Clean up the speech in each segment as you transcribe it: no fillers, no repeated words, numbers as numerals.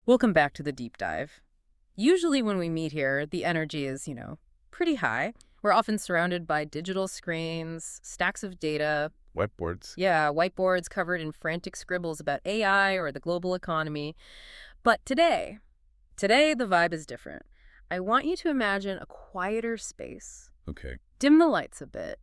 Welcome back to the deep dive. Usually when we meet here, the energy is, pretty high. We're often surrounded by digital screens, stacks of data, Whiteboards. yeah, whiteboards covered in frantic scribbles about AI or the global economy. But today the vibe is different. I want you to imagine a quieter space. Okay. Dim the lights a bit.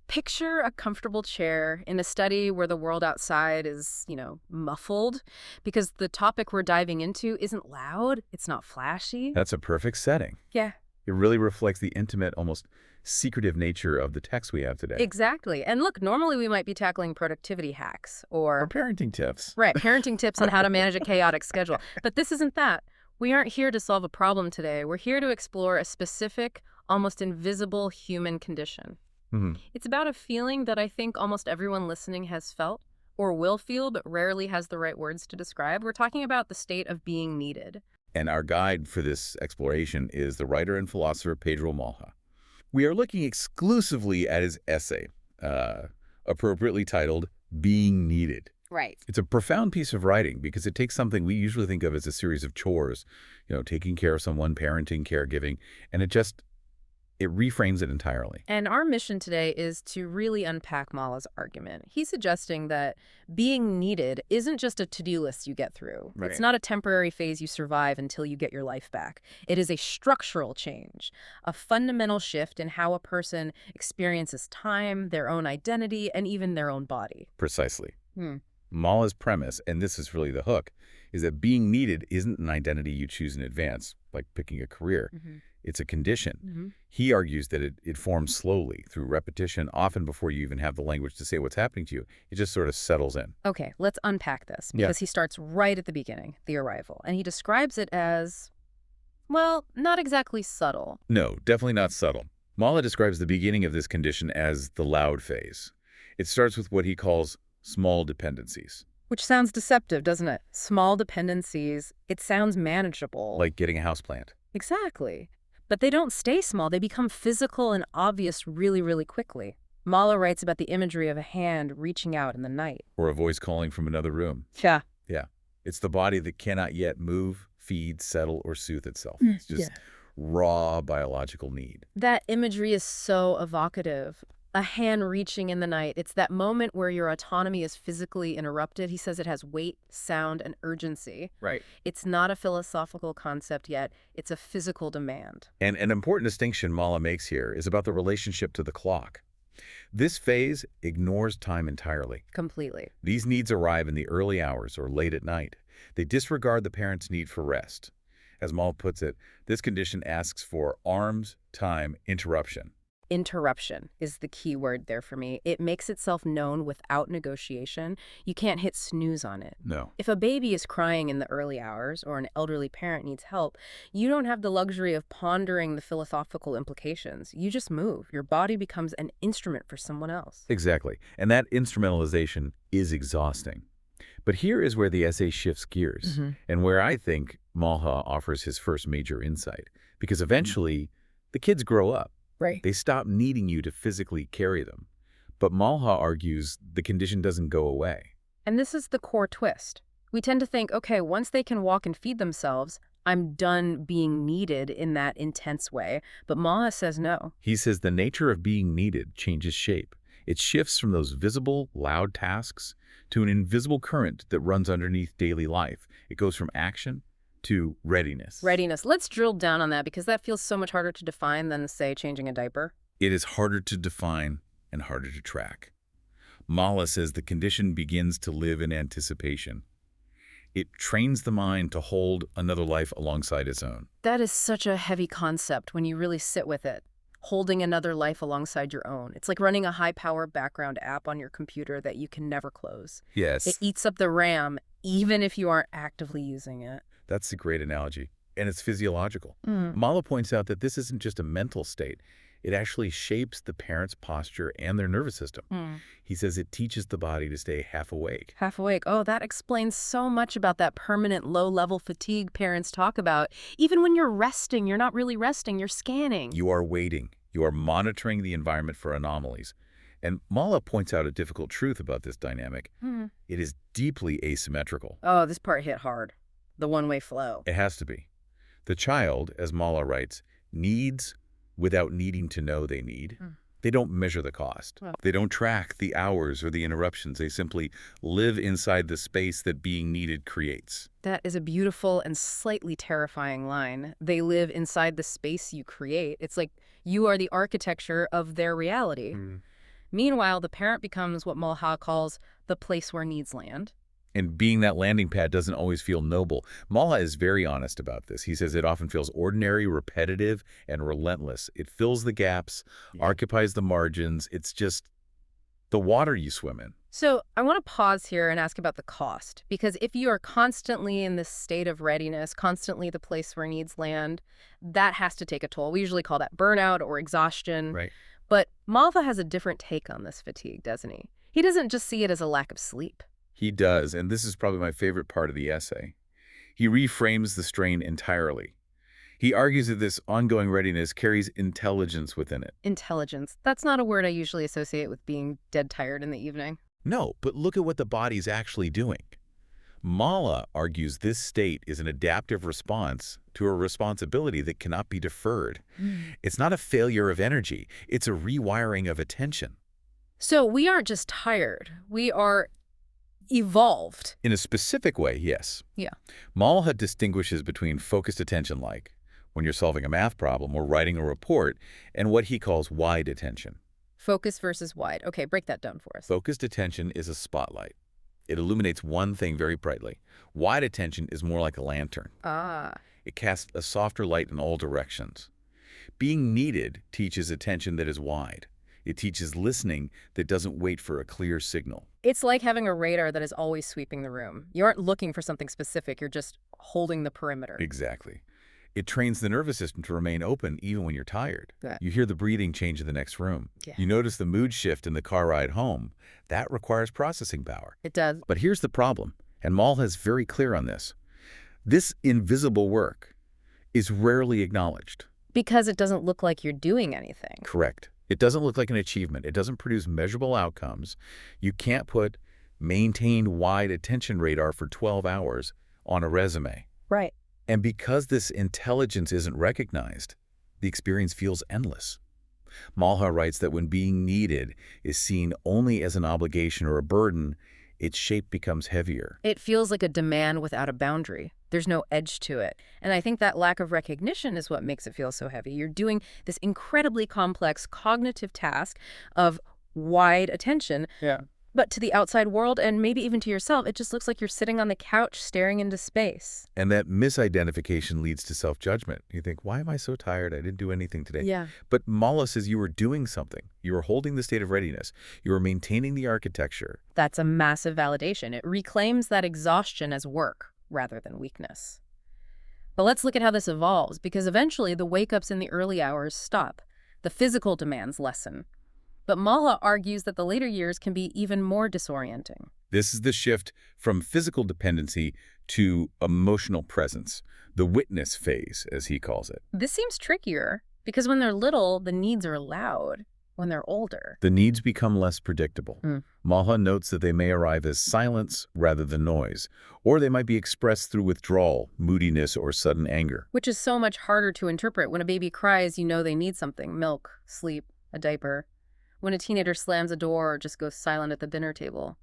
Picture a comfortable chair in a study where the world outside is, muffled, because the topic we're diving into isn't loud, it's not flashy. That's a perfect setting. Yeah, It really reflects the intimate, almost secretive nature of the text we have today. exactly. And look, normally we might be tackling productivity hacks Or or, parenting tips. right, parenting tips on how to manage a chaotic schedule. But this isn't that. We aren't here to solve a problem today. We're here to explore a specific, almost invisible human condition. hmm It's about a feeling that I think almost everyone listening has felt or will feel, but rarely has the right words to describe. We're talking about the state of being needed. And our guide for this exploration is the writer and philosopher Pedro Malha. We are looking exclusively at his essay, appropriately titled Being Needed. Right. It's a profound piece of writing because it takes something we usually think of as a series of chores, taking care of someone, parenting, caregiving, and it reframes it entirely. And our mission today is to really unpack Mala's argument. He's suggesting that being needed isn't just a to-do list you get through. Right. It's not a temporary phase you survive until you get your life back. It is a structural change, a fundamental shift in how a person experiences time, their own identity, and even their own body. Precisely. Hmm. Mala's premise, and this is really the hook, is that being needed isn't an identity you choose in advance, like picking a career. Mm-hmm. It's a condition. Mm-hmm. He argues that it forms slowly through repetition, often before you even have the language to say what's happening to you. It just sort of settles in. Okay, let's unpack this Yeah. because he starts right at the beginning, the arrival, and he describes it as, well, not exactly subtle. No, definitely not subtle. Mala describes the beginning of this condition as the loud phase. It starts with what he calls small dependencies, Which sounds deceptive, doesn't it? Small dependencies. It sounds manageable. like getting a houseplant. Exactly. But they don't stay small. They become physical and obvious really, really quickly. Mala writes about the imagery of a hand reaching out in the night. Or a voice calling from another room. Yeah. Yeah. It's the body that cannot yet move, feed, settle, or soothe itself. It's just raw biological need. That imagery is so evocative. A hand reaching in the night. It's that moment where your autonomy is physically interrupted. He says it has weight, sound, and urgency. Right. It's not a philosophical concept yet. It's a physical demand. And an important distinction Mala makes here is about the relationship to the clock. This phase ignores time entirely. Completely. These needs arrive in the early hours or late at night. They disregard the parent's need for rest. As Mala puts it, this condition asks for arms, time, interruption. Interruption is the key word there for me. It makes itself known without negotiation. You can't hit snooze on it. No. If a baby is crying in the early hours or an elderly parent needs help, you don't have the luxury of pondering the philosophical implications. You just move. Your body becomes an instrument for someone else. Exactly. And that instrumentalization is exhausting. But here is where the essay shifts gears, and where I think Malha offers his first major insight. Because eventually, the kids grow up. Right. They stop needing you to physically carry them. But Malha argues the condition doesn't go away. And this is the core twist. We tend to think, okay, once they can walk and feed themselves, I'm done being needed in that intense way. But Maha says no. He says the nature of being needed changes shape. It shifts from those visible, loud tasks to an invisible current that runs underneath daily life. It goes from action to readiness. Readiness. Let's drill down on that because that feels so much harder to define than, say, changing a diaper. It is harder to define and harder to track. Mala says the condition begins to live in anticipation. It trains the mind to hold another life alongside its own. That is such a heavy concept when you really sit with it. Holding another life alongside your own. It's like running a high-power background app on your computer that you can never close. Yes, It eats up the RAM even if you aren't actively using it. that's a great analogy. And it's physiological. Mm. Mala points out that this isn't just a mental state. It actually shapes the parent's posture and their nervous system. He says it teaches the body to stay half awake. Half awake. Oh, that explains so much about that permanent low-level fatigue parents talk about. Even when you're resting, you're not really resting, you're scanning. You are waiting. You are monitoring the environment for anomalies. And Mala points out a difficult truth about this dynamic. It is deeply asymmetrical. Oh, this part hit hard. the one-way flow. It has to be. The child, as Mala writes, needs without needing to know they need. They don't measure the cost. Well, They don't track the hours or the interruptions. They simply live inside the space that being needed creates. that is a beautiful and slightly terrifying line. They live inside the space you create. It's like you are the architecture of their reality. Meanwhile, the parent becomes what Mulhall calls the place where needs land. And being that landing pad doesn't always feel noble. Malha is very honest about this. He says it often feels ordinary, repetitive, and relentless. It fills the gaps, occupies the margins. It's just the water you swim in. So I want to pause here and ask about the cost, because if you are constantly in this state of readiness, constantly the place where needs land, that has to take a toll. We usually call that burnout or exhaustion. Right. But Malva has a different take on this fatigue, doesn't he? He doesn't just see it as a lack of sleep. He does, and this is probably my favorite part of the essay. He reframes the strain entirely. He argues that this ongoing readiness carries intelligence within it. Intelligence. That's not a word I usually associate with being dead tired in the evening. No, but look at what the body's actually doing. Mala argues this state is an adaptive response to a responsibility that cannot be deferred. It's not a failure of energy. It's a rewiring of attention. So we aren't just tired. We are evolved. In a specific way, yes. Yeah. Malha distinguishes between focused attention, like when you're solving a math problem or writing a report, and what he calls wide attention. Focus versus wide. Okay, break that down for us. Focused attention is a spotlight. It illuminates one thing very brightly. Wide attention is more like a lantern. Ah. It casts a softer light in all directions. Being needed teaches attention that is wide. It teaches listening that doesn't wait for a clear signal. It's like having a radar that is always sweeping the room. You aren't looking for something specific. You're just holding the perimeter. Exactly. It trains the nervous system to remain open even when you're tired. Good. You hear the breathing change in the next room. Yeah. You notice the mood shift in the car ride home. That requires processing power. It does. But here's the problem, and Malha is very clear on this. This invisible work is rarely acknowledged. Because it doesn't look like you're doing anything. Correct. It doesn't look like an achievement. It doesn't produce measurable outcomes. You can't put maintained wide attention radar for 12 hours on a resume. Right. And because this intelligence isn't recognized, the experience feels endless. Malha writes that when being needed is seen only as an obligation or a burden, its shape becomes heavier. It feels like a demand without a boundary. There's no edge to it. And I think that lack of recognition is what makes it feel so heavy. You're doing this incredibly complex cognitive task of wide attention. Yeah. But to the outside world, and maybe even to yourself, it just looks like you're sitting on the couch staring into space. And that misidentification leads to self-judgment. You think, why am I so tired? I didn't do anything today. Yeah. But Malha says you were doing something. You were holding the state of readiness. You were maintaining the architecture. That's a massive validation. It reclaims that exhaustion as work rather than weakness. But let's look at how this evolves, because eventually the wake-ups in the early hours stop. The physical demands lessen. But Malha argues that the later years can be even more disorienting. This is the shift from physical dependency to emotional presence, the witness phase, as he calls it. This seems trickier, because when they're little, the needs are loud. When they're older, The needs become less predictable. Malha notes that they may arrive as silence rather than noise, or they might be expressed through withdrawal, moodiness, or sudden anger. which is so much harder to interpret. When a baby cries, you know they need something: milk, sleep, a diaper. When a teenager slams a door or just goes silent at the dinner table,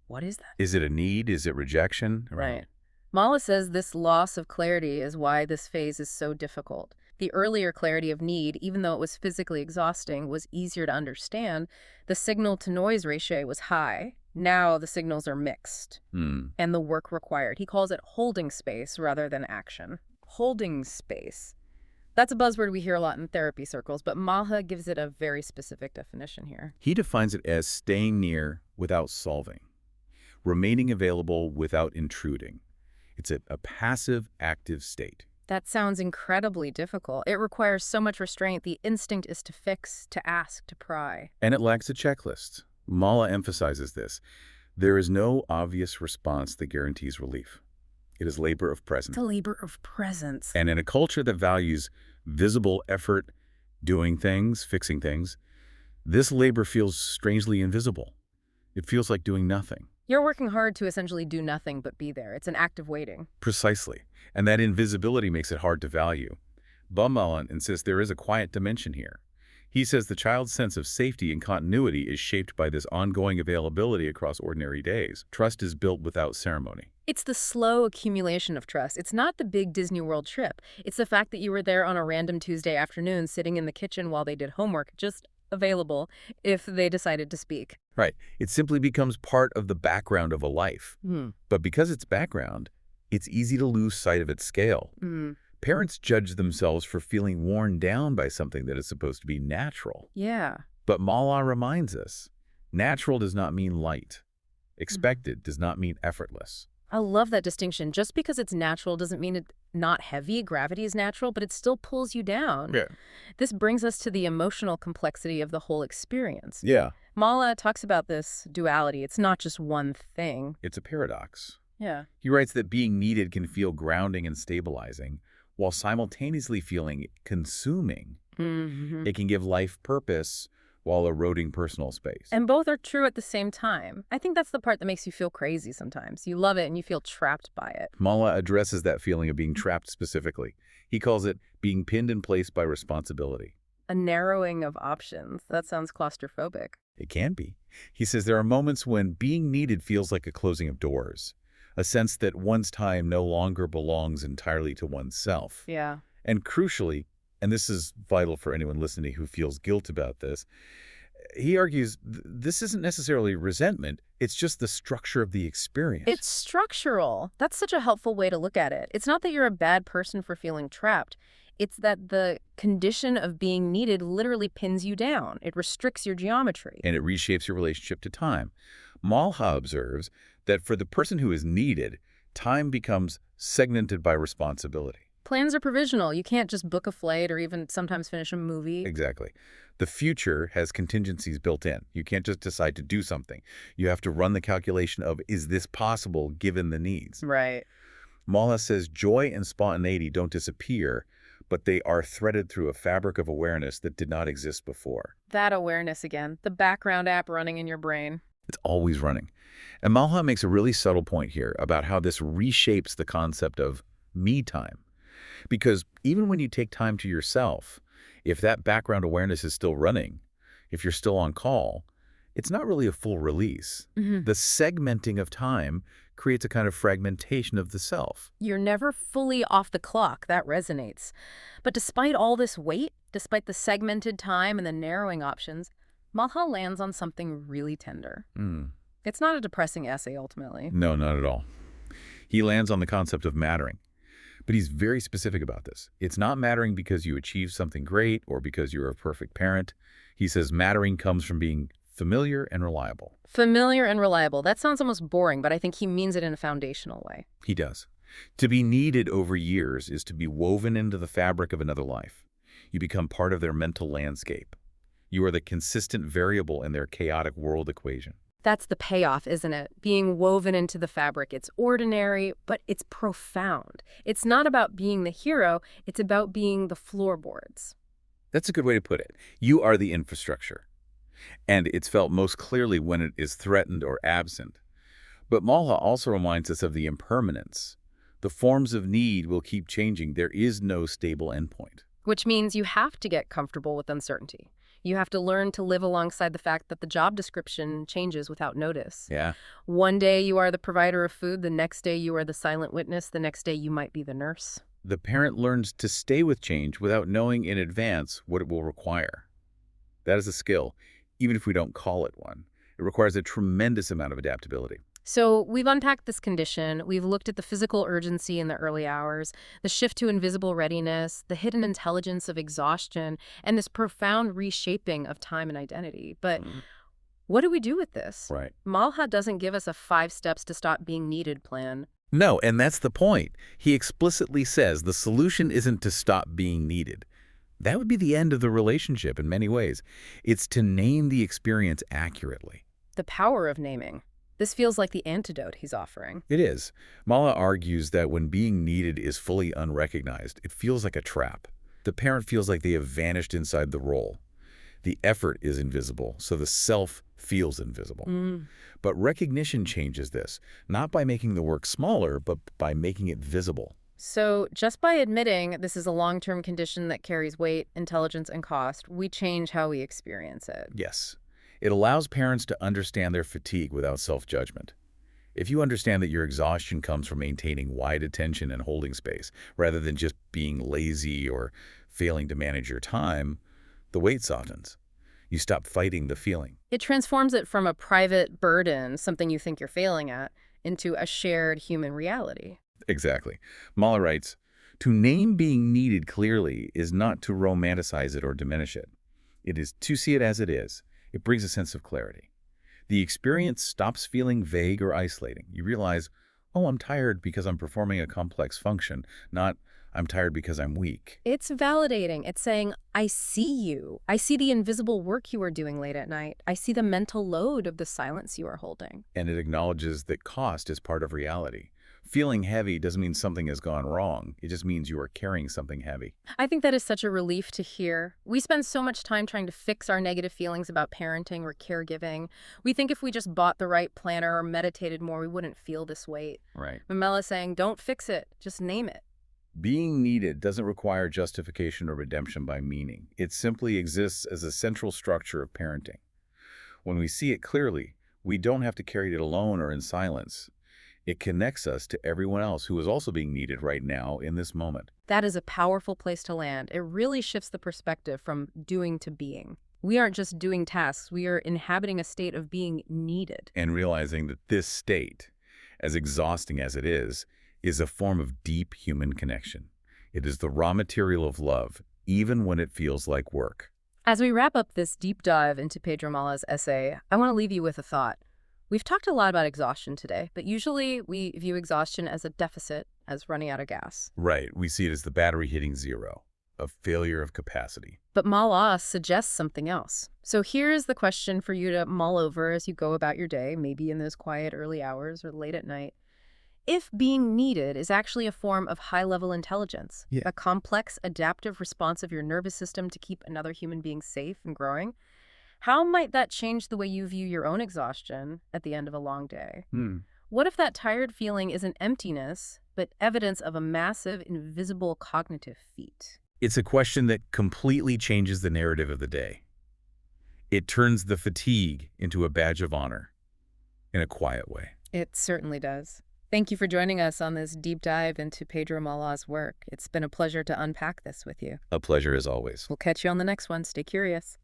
what is that? Is it a need? Is it rejection? Right. Malha says this loss of clarity is why this phase is so difficult. The earlier clarity of need, even though it was physically exhausting, was easier to understand. The signal-to-noise ratio was high. Now the signals are mixed. And the work required. He calls it holding space rather than action. Holding space. That's a buzzword we hear a lot in therapy circles, but Malha gives it a very specific definition here. He defines it as staying near without solving, remaining available without intruding. It's a passive, active state. That sounds incredibly difficult. It requires so much restraint. The instinct is to fix, to ask, to pry. And it lacks a checklist. Malha emphasizes this. There is no obvious response that guarantees relief. It is labor of presence. The labor of presence. And in a culture that values visible effort, doing things, fixing things, this labor feels strangely invisible. It feels like doing nothing. You're working hard to essentially do nothing but be there. It's an act of waiting. Precisely. And that invisibility makes it hard to value. Baumgarten insists there is a quiet dimension here. He says the child's sense of safety and continuity is shaped by this ongoing availability across ordinary days. Trust is built without ceremony. It's the slow accumulation of trust. It's not the big Disney World trip. It's the fact that you were there on a random Tuesday afternoon sitting in the kitchen while they did homework, just available if they decided to speak. Right. It simply becomes part of the background of a life. But because it's background, it's easy to lose sight of its scale. Parents judge themselves for feeling worn down by something that is supposed to be natural. Yeah. But Mala reminds us, natural does not mean light. Expected does not mean effortless. I love that distinction. Just because it's natural doesn't mean it's not heavy. Gravity is natural, but it still pulls you down. Yeah. This brings us to the emotional complexity of the whole experience. Yeah. Mala talks about this duality. It's not just one thing. It's a paradox. Yeah. He writes that being needed can feel grounding and stabilizing, while simultaneously feeling consuming. It can give life purpose while eroding personal space. And both are true at the same time. I think that's the part that makes you feel crazy sometimes. You love it and you feel trapped by it. Mala addresses that feeling of being trapped specifically. He calls it being pinned in place by responsibility. A narrowing of options. That sounds claustrophobic. It can be. He says there are moments when being needed feels like a closing of doors, a sense that one's time no longer belongs entirely to oneself. Yeah. And crucially, and this is vital for anyone listening who feels guilt about this, he argues this isn't necessarily resentment, it's just the structure of the experience. It's structural. That's such a helpful way to look at it. It's not that you're a bad person for feeling trapped. It's that the condition of being needed literally pins you down. It restricts your geometry. And it reshapes your relationship to time. Malha observes that for the person who is needed, time becomes segmented by responsibility. Plans are provisional. You can't just book a flight or even sometimes finish a movie. Exactly. The future has contingencies built in. You can't just decide to do something. You have to run the calculation of, is this possible given the needs? Right. Malha says joy and spontaneity don't disappear, but they are threaded through a fabric of awareness that did not exist before. That awareness again. The background app running in your brain. It's always running. And Malha makes a really subtle point here about how this reshapes the concept of me time. Because even when you take time to yourself, if that background awareness is still running, if you're still on call, it's not really a full release. The segmenting of time creates a kind of fragmentation of the self. You're never fully off the clock. That resonates. But despite all this weight, despite the segmented time and the narrowing options, Malha lands on something really tender. It's not a depressing essay, ultimately. No, not at all. He lands on the concept of mattering. But he's very specific about this. It's not mattering because you achieved something great or because you're a perfect parent. He says mattering comes from being familiar and reliable. Familiar and reliable. That sounds almost boring, but I think he means it in a foundational way. He does. To be needed over years is to be woven into the fabric of another life. You become part of their mental landscape. You are the consistent variable in their chaotic world equation. That's the payoff, isn't it? Being woven into the fabric. It's ordinary, but it's profound. It's not about being the hero. It's about being the floorboards. That's a good way to put it. You are the infrastructure. And it's felt most clearly when it is threatened or absent. But Malha also reminds us of the impermanence. The forms of need will keep changing. There is no stable endpoint. Which means you have to get comfortable with uncertainty. You have to learn to live alongside the fact that the job description changes without notice. Yeah. One day you are the provider of food, the next day you are the silent witness, the next day you might be the nurse. The parent learns to stay with change without knowing in advance what it will require. That is a skill, even if we don't call it one. It requires a tremendous amount of adaptability. So we've unpacked this condition. We've looked at the physical urgency in the early hours, the shift to invisible readiness, the hidden intelligence of exhaustion, and this profound reshaping of time and identity. But what do we do with this? Right. Malha doesn't give us a 5 steps to stop being needed plan. No, and that's the point. He explicitly says the solution isn't to stop being needed. That would be the end of the relationship in many ways. It's to name the experience accurately. The power of naming. This feels like the antidote he's offering. It is. Malha argues that when being needed is fully unrecognized, it feels like a trap. The parent feels like they have vanished inside the role. The effort is invisible, so the self feels invisible. Mm. But recognition changes this, not by making the work smaller, but by making it visible. So just by admitting this is a long-term condition that carries weight, intelligence, and cost, we change how we experience it. Yes, it allows parents to understand their fatigue without self-judgment. If you understand that your exhaustion comes from maintaining wide attention and holding space, rather than just being lazy or failing to manage your time, the weight softens. You stop fighting the feeling. It transforms it from a private burden, something you think you're failing at, into a shared human reality. Exactly. Mahler writes, "To name being needed clearly is not to romanticize it or diminish it. It is to see it as it is. It brings a sense of clarity. The experience stops feeling vague or isolating. You realize, oh, I'm tired because I'm performing a complex function, not I'm tired because I'm weak." It's validating. It's saying, I see you. I see the invisible work you are doing late at night. I see the mental load of the silence you are holding. And it acknowledges that cost is part of reality. Feeling heavy doesn't mean something has gone wrong. It just means you are carrying something heavy. I think that is such a relief to hear. We spend so much time trying to fix our negative feelings about parenting or caregiving. We think if we just bought the right planner or meditated more, we wouldn't feel this weight. Right. Mamela is saying, don't fix it, just name it. Being needed doesn't require justification or redemption by meaning. It simply exists as a central structure of parenting. When we see it clearly, we don't have to carry it alone or in silence. It connects us to everyone else who is also being needed right now in this moment. That is a powerful place to land. It really shifts the perspective from doing to being. We aren't just doing tasks, we are inhabiting a state of being needed. And realizing that this state, as exhausting as it is a form of deep human connection. It is the raw material of love, even when it feels like work. As we wrap up this deep dive into Pedro Mala's essay, I want to leave you with a thought. We've talked a lot about exhaustion today, but usually we view exhaustion as a deficit, as running out of gas. Right, we see it as the battery hitting zero, a failure of capacity. But Mala suggests something else. So here's the question for you to mull over as you go about your day, maybe in those quiet early hours or late at night. If being needed is actually a form of high-level intelligence, a complex, adaptive response of your nervous system to keep another human being safe and growing, how might that change the way you view your own exhaustion at the end of a long day? What if that tired feeling isn't emptiness, but evidence of a massive, invisible cognitive feat? It's a question that completely changes the narrative of the day. It turns the fatigue into a badge of honor in a quiet way. It certainly does. Thank you for joining us on this deep dive into Pedro Mala's work. It's been a pleasure to unpack this with you. A pleasure as always. We'll catch you on the next one. Stay curious.